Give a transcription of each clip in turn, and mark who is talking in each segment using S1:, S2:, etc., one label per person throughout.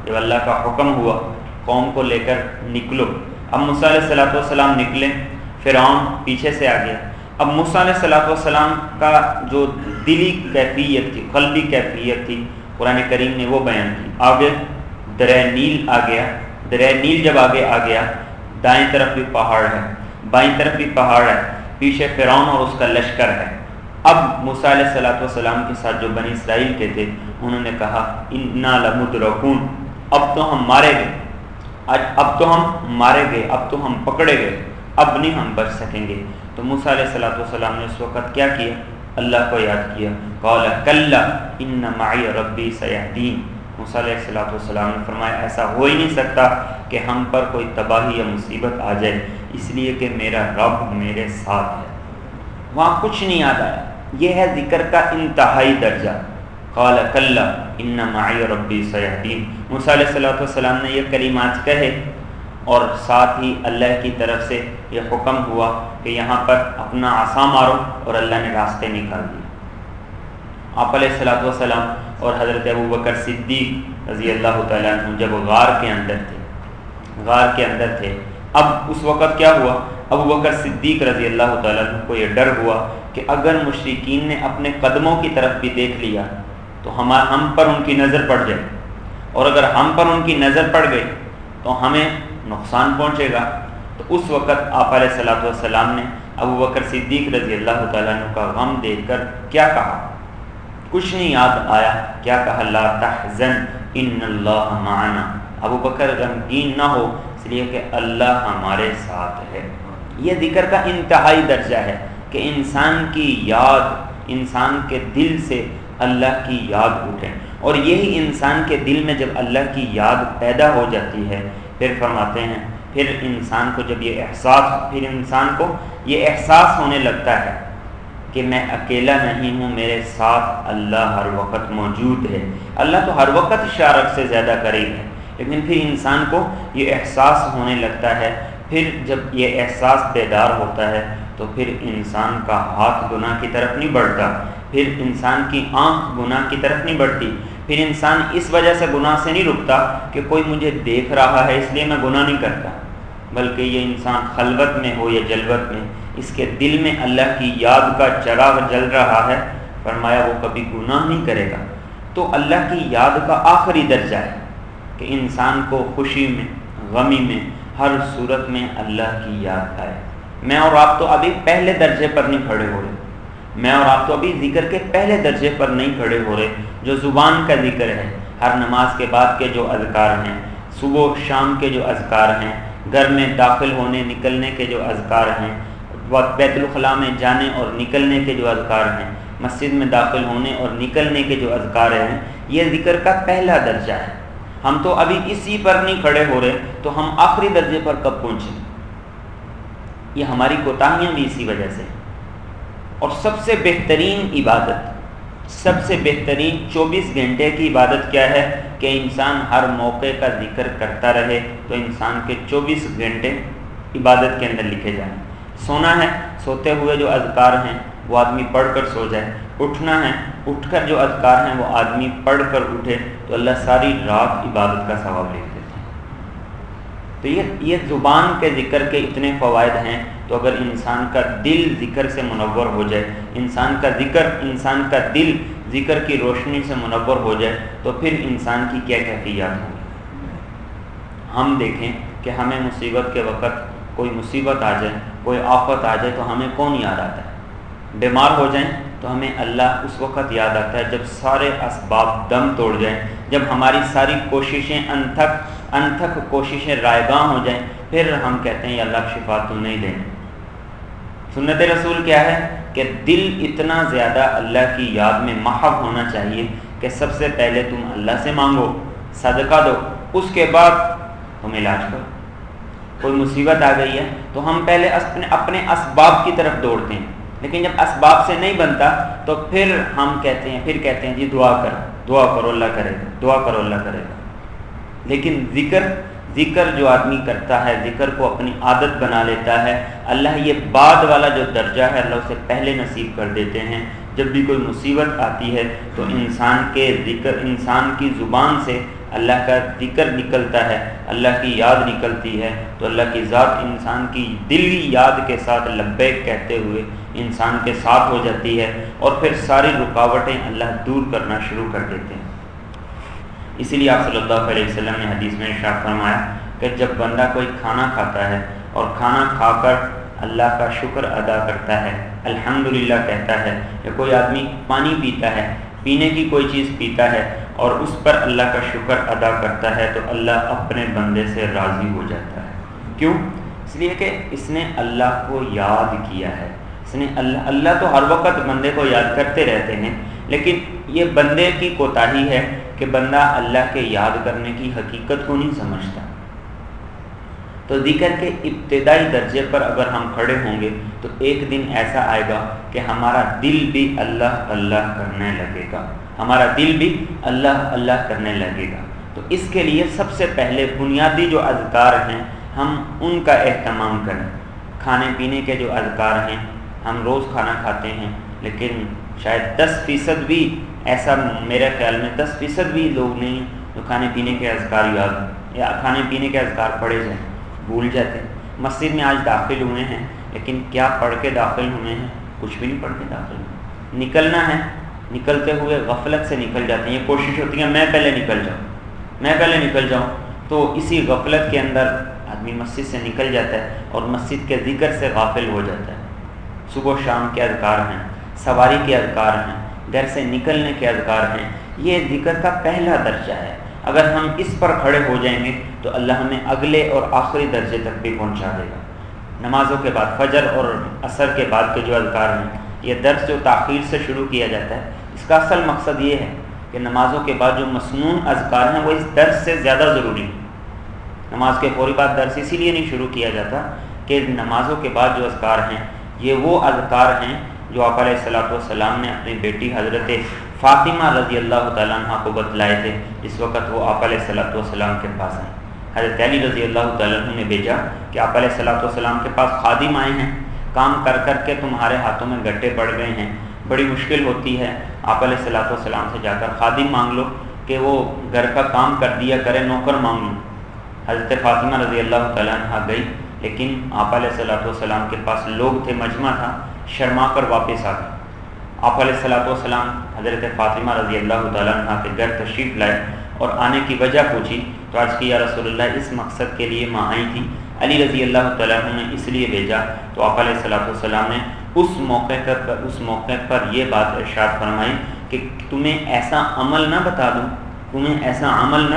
S1: جب اللہ کا حکم ہوا قوم کو لے کر نکلو، اب موسیٰ علیہ السلام نکلے، فرعون پیچھے سے آ گیا۔ اب موسیٰ علیہ السلام کا جو دلی کیفیت تھی، قلبی کیفیت تھی، قرآن کریم نے وہ بیان کی۔ آگے دریا نیل آ گیا، دریا نیل جب آگے آ گیا، دائیں طرف بھی پہاڑ ہے، بائیں طرف بھی پہاڑ ہے، پیچھے فرعون اور اس کا لشکر ہے۔ اب موسیٰ علیہ السلام کے ساتھ جو بنی اسرائیل کے تھے، انہوں نے کہا انا لمدرکون، اب تو ہم مارے گئے، اب تو ہم مارے گئے، اب تو ہم پکڑے گئے، اب نہیں ہم بچ سکیں گے۔ تو موسیٰ علیہ السلام نے اس وقت کیا کیا؟ اللہ کو یاد کیا۔ قال کلا ان معی ربی سیہدین، موسیٰ علیہ السلام نے فرمایا ایسا ہو ہی نہیں سکتا کہ ہم پر کوئی تباہی یا مصیبت آ جائے، اس لیے کہ میرا رب میرے ساتھ ہے۔ وہاں کچھ نہیں یاد آیا، یہ ہے ذکر کا انتہائی درجہ۔ قال کلا ان معی ربی سیہدین، موسیٰ علیہ السلام نے یہ کلمات کہے اور ساتھ ہی اللہ کی طرف سے یہ حکم ہوا کہ یہاں پر اپنا عصا مارو، اور اللہ نے راستے نکال دیے۔ آپ علیہ السلام اور حضرت ابوبکر صدیق رضی اللہ تعالیٰ عنہ جب غار کے اندر تھے، اب اس وقت کیا ہوا؟ ابوبکر صدیق رضی اللہ تعالیٰ عنہ کو یہ ڈر ہوا کہ اگر مشرکین نے اپنے قدموں کی طرف بھی دیکھ لیا تو ہم پر ان کی نظر پڑ جائے، اور اگر ہم پر ان کی نظر پڑ گئی تو ہمیں نقصان پہنچے گا۔ تو اس وقت آپ علیہ السلام نے ابوبکر صدیق رضی اللہ تعالیٰ عنہ کا غم دیکھ کر کیا کہا؟ کچھ نہیں یاد آیا، کیا کہا؟ لا تحزن ان اللہ معنا، ابوبکر غمگین نہ ہو اس لیے کہ اللہ ہمارے ساتھ ہے۔ یہ ذکر کا انتہائی درجہ ہے کہ انسان کی یاد، انسان کے دل سے اللہ کی یاد اٹھے، اور یہی انسان کے دل میں جب اللہ کی یاد پیدا ہو جاتی ہے، پھر فرماتے ہیں پھر انسان کو جب یہ احساس ہونے لگتا ہے کہ میں اکیلا نہیں ہوں، میرے ساتھ اللہ ہر وقت موجود ہے۔ اللہ تو ہر وقت شارک سے زیادہ قریب ہے، لیکن پھر انسان کو یہ احساس ہونے لگتا ہے۔ پھر جب یہ احساس بیدار ہوتا ہے تو پھر انسان کا ہاتھ گناہ کی طرف نہیں بڑھتا، پھر انسان کی آنکھ گناہ کی طرف نہیں بڑھتی، پھر انسان اس وجہ سے گناہ سے نہیں رکتا کہ کوئی مجھے دیکھ رہا ہے اس لیے میں گناہ نہیں کرتا، بلکہ یہ انسان خلوت میں ہو یا جلوت میں، اس کے دل میں اللہ کی یاد کا چراغ جل رہا ہے، فرمایا وہ کبھی گناہ نہیں کرے گا۔ تو اللہ کی یاد کا آخری درجہ ہے کہ انسان کو خوشی میں، غمی میں، ہر صورت میں اللہ کی یاد آئے۔ میں اور آپ تو ابھی پہلے درجے پر نہیں کھڑے ہو رہے، میں اور آپ تو ابھی ذکر کے پہلے درجے پر نہیں کھڑے ہو رہے، جو زبان کا ذکر ہے، ہر نماز کے بعد کے جو اذکار ہیں، صبح و شام کے جو اذکار ہیں، گھر میں داخل ہونے نکلنے کے جو اذکار ہیں، بیت الخلاء میں جانے اور نکلنے کے جو اذکار ہیں، مسجد میں داخل ہونے اور نکلنے کے جو اذکار ہیں، یہ ذکر کا پہلا درجہ ہے۔ ہم تو ابھی اسی پر نہیں کھڑے ہو رہے، تو ہم آخری درجے پر کب پہنچیں؟ یہ ہماری کوتاہیاں بھی اسی وجہ سے۔ اور سب سے بہترین عبادت، سب سے بہترین 24 گھنٹے کی عبادت کیا ہے؟ کہ انسان ہر موقع کا ذکر کرتا رہے، تو انسان کے 24 گھنٹے عبادت کے اندر لکھے جائیں۔ سونا ہے، سوتے ہوئے جو اذکار ہیں وہ آدمی پڑھ کر سو جائے، اٹھنا ہے، اٹھ کر جو اذکار ہیں وہ آدمی پڑھ کر اٹھے، تو اللہ ساری رات عبادت کا ثواب لکھ دیتے ہیں۔ تو یہ زبان کے ذکر کے اتنے فوائد ہیں، تو اگر انسان کا دل ذکر سے منور ہو جائے، انسان کا دل ذکر کی روشنی سے منور ہو جائے، تو پھر انسان کی کیا کیفیات ہوگی۔ ہم دیکھیں کہ ہمیں مصیبت کے وقت کوئی مصیبت آ جائے، کوئی آفت آ جائے، تو ہمیں کون یاد آتا ہے؟ بیمار ہو جائیں تو ہمیں اللہ اس وقت یاد آتا ہے جب سارے اسباب دم توڑ جائیں، جب ہماری ساری کوششیں انتھک کوششیں رائگاں ہو جائیں، پھر ہم کہتے ہیں یا اللہ شفا تو نہیں دیں۔ سنت رسول کیا ہے کہ دل اتنا زیادہ اللہ کی یاد میں محو ہونا چاہیے کہ سب سے پہلے تم اللہ سے مانگو، صدقہ دو، اس کے بعد تم علاج کرو۔ کوئی مصیبت آ گئی ہے تو ہم پہلے اپنے اسباب کی طرف دوڑتے ہیں، لیکن جب اسباب سے نہیں بنتا تو پھر ہم کہتے ہیں جی دعا کرو اللہ کرے گا، دعا کرو اللہ کرے گا۔ لیکن ذکر جو آدمی کرتا ہے، ذکر کو اپنی عادت بنا لیتا ہے، اللہ یہ بعد والا جو درجہ ہے اللہ اسے پہلے نصیب کر دیتے ہیں۔ جب بھی کوئی مصیبت آتی ہے تو انسان کی زبان سے اللہ کا ذکر نکلتا ہے، اللہ کی یاد نکلتی ہے، تو اللہ کی ذات انسان کی دلی یاد کے ساتھ لبیک کہتے ہوئے انسان کے ساتھ ہو جاتی ہے، اور پھر ساری رکاوٹیں اللہ دور کرنا شروع کر دیتے ہیں۔ اسی لیے آپ صلی اللہ علیہ وسلم نے حدیث میں ارشاد فرمایا کہ جب بندہ کوئی کھانا کھاتا ہے اور کھانا کھا کر اللہ کا شکر ادا کرتا ہے، الحمدللہ کہتا ہے، یا کوئی آدمی پانی پیتا ہے، پینے کی کوئی چیز پیتا ہے اور اس پر اللہ کا شکر ادا کرتا ہے، تو اللہ اپنے بندے سے راضی ہو جاتا ہے۔ کیوں؟ اس لیے کہ اس نے اللہ کو یاد کیا ہے، اس نے اللہ تو ہر وقت بندے کو یاد کرتے رہتے ہیں، لیکن یہ بندے کی کوتاہی ہے کہ بندہ اللہ کے یاد کرنے کی حقیقت کو نہیں سمجھتا۔ تو ذکر کے ابتدائی درجے پر اگر ہم کھڑے ہوں گے تو ایک دن ایسا آئے گا کہ ہمارا دل بھی اللہ اللہ کرنے لگے گا، ہمارا دل بھی اللہ اللہ کرنے لگے گا۔ تو اس کے لیے سب سے پہلے بنیادی جو اذکار ہیں ہم ان کا اہتمام کریں۔ کھانے پینے کے جو اذکار ہیں، ہم روز کھانا کھاتے ہیں، لیکن شاید 10% بھی ایسا، میرے خیال میں 10% بھی لوگ نہیں جو کھانے پینے کے اذکار یاد یا کھانے پینے کے اذکار پڑھے جائیں، بھول جاتے ہیں۔ مسجد میں آج داخل ہوئے ہیں، لیکن کیا پڑھ کے داخل ہوئے ہیں؟ کچھ بھی نہیں پڑھ کے داخل ہوئے۔ نکلنا ہے، نکلتے ہوئے غفلت سے نکل جاتے ہیں، یہ کوشش ہوتی ہے میں پہلے نکل جاؤں، تو اسی غفلت کے اندر آدمی مسجد سے نکل جاتا ہے اور مسجد کے ذکر سے غافل ہو جاتا ہے۔ صبح و شام کے اذکار ہیں، سواری کے اذکار ہیں، گھر سے نکلنے کے اذکار ہیں، یہ ذکر کا پہلا درجہ ہے۔ اگر ہم اس پر کھڑے ہو جائیں گے تو اللہ ہمیں اگلے اور آخری درجے تک بھی پہنچا دے گا۔ نمازوں کے بعد، فجر اور عصر کے بعد کے جو اذکار ہیں، یہ درس جو تاخیر سے شروع کیا جاتا ہے، اس کا اصل مقصد یہ ہے کہ نمازوں کے بعد جو مسنون اذکار ہیں وہ اس درس سے زیادہ ضروری ہیں۔ نماز کے فوری بعد درس اسی لیے نہیں شروع کیا جاتا کہ نمازوں کے بعد جو اذکار ہیں یہ وہ اذکار ہیں جو آپ علیہ الصلوۃ والسلام نے اپنی بیٹی حضرت فاطمہ رضی اللہ تعالیٰ عنہ کو بتلائے تھے جس وقت وہ آپ علیہ الصلوۃ والسلام کے پاس آئیں۔ حضرت علی رضی اللہ تعالیٰ عنہ نے بھیجا کہ آپ علیہ الصلوۃ والسلام کے پاس خادم آئے ہیں، کام کر کر کے تمہارے ہاتھوں میں گٹے پڑ گئے ہیں، بڑی مشکل ہوتی ہے، آپ علیہ الصلوۃ والسلام سے جا کر خادم مانگ لو کہ وہ گھر کا کام کر دیا کرے، نوکر مانگ لو۔ حضرت فاطمہ رضی اللہ تعالیٰ عنہ گئی، لیکن آپ علیہ الصلوۃ والسلام کے پاس لوگ تھے، مجمع تھا، شرما کر واپس آ گئے۔ آپ علیہ الصلوۃ والسلام حضرت فاطمہ رضی اللہ تعالیٰ عنہ کے گھر تشریف لائے اور آنے کی وجہ پوچھی تو عرض کی یا رسول اللہ اس مقصد کے لیے ماں آئی تھی، علی رضی اللہ تعالیٰ عنہ نے اس لیے بھیجا۔ تو آپ علیہ الصلوۃ والسلام نے اس موقع پر یہ بات ارشاد فرمائی کہ تمہیں ایسا عمل نہ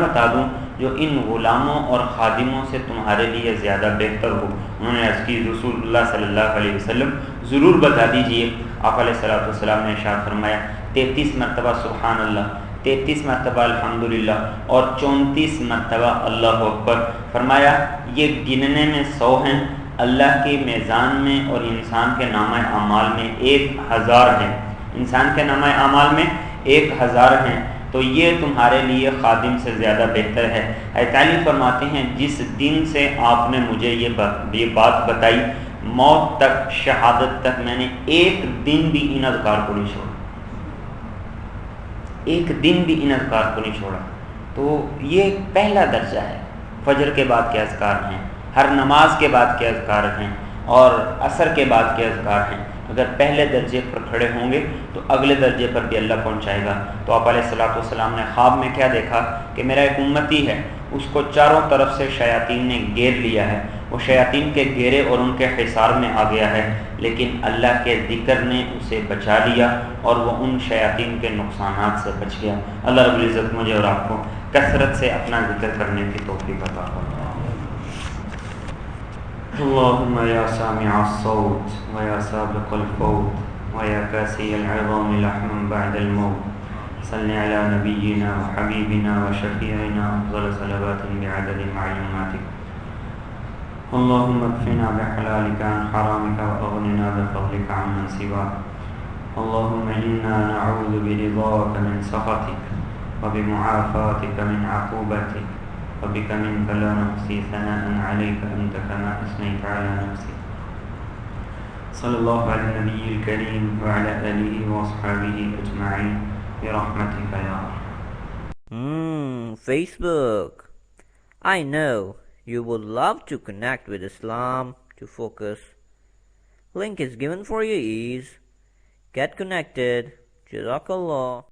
S1: بتا دوں جو ان غلاموں اور خادموں سے تمہارے لیے زیادہ بہتر ہو۔ انہوں نے عرض کی رسول اللہ صلی اللہ علیہ وسلم ضرور بتا دیجئے۔ آپ علیہ الصلوۃ والسلام نے ارشاد فرمایا 33 مرتبہ سبحان اللہ، 33 مرتبہ الحمدللہ اور 34 مرتبہ اللہ اکبر۔ فرمایا یہ گننے میں 100 ہیں، اللہ کے میزان میں اور انسان کے نامہ اعمال میں 1000 ہیں، انسان کے نامہ اعمال میں 1000 ہیں، تو یہ تمہارے لیے خادم سے زیادہ بہتر ہے۔ حضرت علی فرماتے ہیں جس دن سے آپ نے مجھے یہ بات بتائی، موت تک، شہادت تک میں نے ایک دن بھی ان اذکار کو نہیں چھوڑا، ایک دن بھی ان اذکار کو نہیں چھوڑا۔ تو یہ پہلا درجہ ہے۔ فجر کے بعد کے اذکار ہیں، ہر نماز کے بعد کے اذکار ہیں، اور عصر کے بعد کے اذکار ہیں۔ اگر پہلے درجے پر کھڑے ہوں گے تو اگلے درجے پر بھی اللہ پہنچائے گا۔ تو آپ علیہ الصلوۃ والسلام نے خواب میں کیا دیکھا کہ میرا ایک امتی ہے، اس کو چاروں طرف سے شیاطین نے گھیر لیا ہے، وہ شیاطین کے گھیرے اور ان کے حصار میں آ گیا ہے، لیکن اللہ کے ذکر نے اسے بچا لیا اور وہ ان شیاطین کے نقصانات سے بچ گیا۔ اللہ رب العزت مجھے اور آپ کو کثرت سے اپنا ذکر کرنے کی توفیق عطا فرمائے۔ اللهم يا سامع الصوت ويا سابق الفوت ويا كاسي العظام لحما بعد الموت صل على نبينا وحبيبنا وشفيعنا أفضل صلوات بعدد معلوماتك اللهم اكفنا بحلالك عن حرامك وأغننا بفضلك عمن سواك اللهم إنا نعوذ برضاك من سخطك وبمعافاتك من عقوبتك وبك منك لا نحصي ثناء عليك أنت كما أثنيت على نفسك صلى الله على النبي الكريم وعلى آله وأصحابه أجمعين برحمتك يا أرحم
S2: on Facebook. I know you would love to connect with Islam to focus. Link is given for your ease. Get connected. Jazakallah.